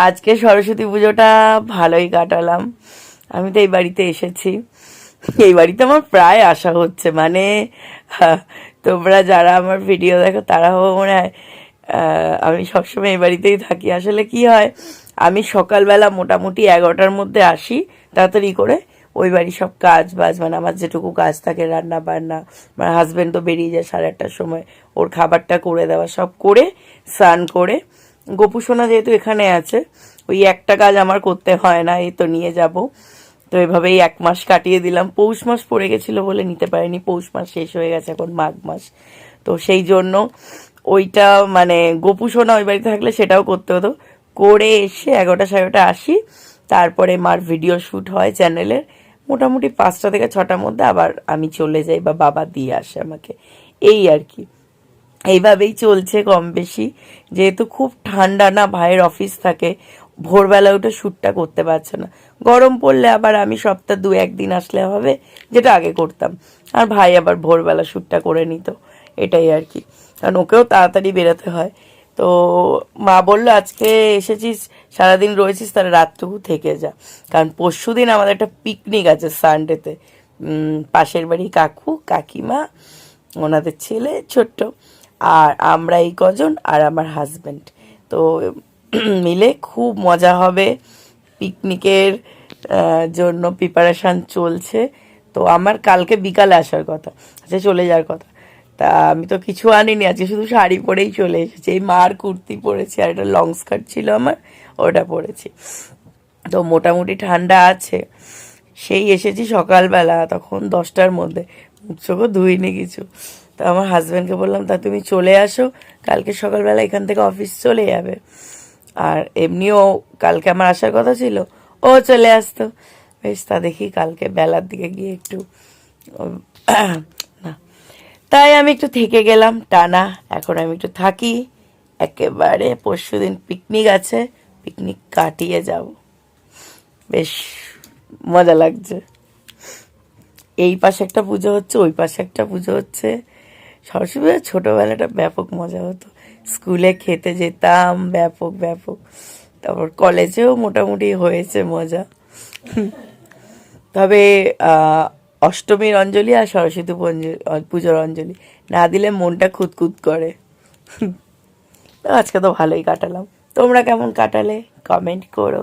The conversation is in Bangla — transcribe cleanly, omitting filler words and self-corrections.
আজকে সরস্বতী পুজোটা ভালোই কাটালাম। আমি তো এই বাড়িতে এসেছি, এই বাড়িতে আমার প্রায় আসা হচ্ছে, মানে তোমরা যারা আমার ভিডিও দেখো তারাও মনে হয় আমি সবসময় এই বাড়িতেই থাকি। আসলে কি হয়, আমি সকালবেলা মোটামুটি 11টার মধ্যে আসি তাড়াতাড়ি করে। ওই বাড়ি সব কাজ বাজ, মানে আমার যেটুকু কাজ থাকে, রান্না বান্না, আমার হাজব্যান্ড তো বেরিয়ে যায় 8:30টার সময়, ওর খাবারটা করে দেওয়া, সব করে স্নান করে, গোপুসোনা যেহেতু এখানে আছে, ওই একটা কাজ আমার করতে হয় না, এই তো নিয়ে যাব। তো এভাবেই 1 মাস কাটিয়ে দিলাম। পৌষ মাস পড়ে গেছিলো বলে নিতে পারিনি, পৌষ মাস শেষ হয়ে গেছে, এখন মাঘ মাস। তো সেই জন্য ওইটা মানে গোপুসোনা ওই বাড়িতে থাকলে সেটাও করতে হতো। করে এসে 11টা 11:30 আসি, তারপরে মার ভিডিও শ্যুট হয় চ্যানেলের, মোটামুটি 5টা থেকে 6টার মধ্যে আবার আমি চলে যাই বা বাবা দিয়ে আসে আমাকে, এই আর কি। এইভাবেই চলছে কম বেশি। যেহেতু খুব ঠান্ডা না, ভাইয়ের অফিস থাকে, ভোরবেলা উঠে শ্যুটটা করতে পারছে না। গরম পড়লে আবার আমি সপ্তাহ 2-1 দিন আসলে হবে, যেটা আগে করতাম। আর ভাই আবার ভোরবেলা শ্যুটটা করে নিত, এটাই আর কি। কারণ ওকেও তাড়াতাড়ি বেরোতে হয়। তো মা বললো আজকে এসেছিস, সারাদিন রয়েছিস, তাহলে রাতটুকু থেকে যা। কারণ পরশুদিন আমাদের একটা পিকনিক আছে সানডেতে, পাশের বাড়ি কাকু কাকিমা, ওনাদের ছেলে ছোট্ট, আর আমরা এই কজন আর আমার হাজব্যান্ড। তো মিলে খুব মজা হবে। পিকনিকের জন্য প্রিপারেশান চলছে। তো আমার কালকে বিকালে আসার কথা, আচ্ছা চলে যাওয়ার কথা। তা আমি তো কিছু আনিনি, আজকে শুধু শাড়ি পরেই চলে এসেছি। এই মার কুর্তি পরেছি, আর একটা লং স্কার্ট ছিল আমার, ওটা পরেছি। তো মোটামুটি ঠান্ডা আছে। সেই এসেছি সকালবেলা, তখন 10টার মধ্যে, মুখ চোখও ধুইনি কিছু। তো আমার হাজব্যান্ডকে বললাম, তা তুমি চলে আসো, কালকে সকালবেলা এখান থেকে অফিস চলে যাবে। আর এমনিও কালকে আমার আসার কথা ছিল, ও চলে আসতো। বেশ, তা দেখি কালকে বেলার দিকে গিয়ে একটু না, তাই আমি একটু থেকে গেলাম টানা। এখন আমি একটু থাকি, একেবারে পরশুদিন পিকনিক আছে, পিকনিক কাটিয়ে যাব। বেশ মজা লাগছে। এই পাশে একটা পুজো হচ্ছে, ওই পাশে একটা পুজো হচ্ছে। সরস্বতী পুজো ছোটোবেলাটা ব্যাপক মজা হতো, স্কুলে খেতে যেতাম ব্যাপক ব্যাপক। তারপর কলেজেও মোটামুটি হয়েছে মজা। তবে অষ্টমীর অঞ্জলি আর সরস্বতী পুজোর অঞ্জলি না দিলে মনটা খুঁতখুত করে। তো আজকে তো ভালোই কাটালাম। তোমরা কেমন কাটালে কমেন্ট করো।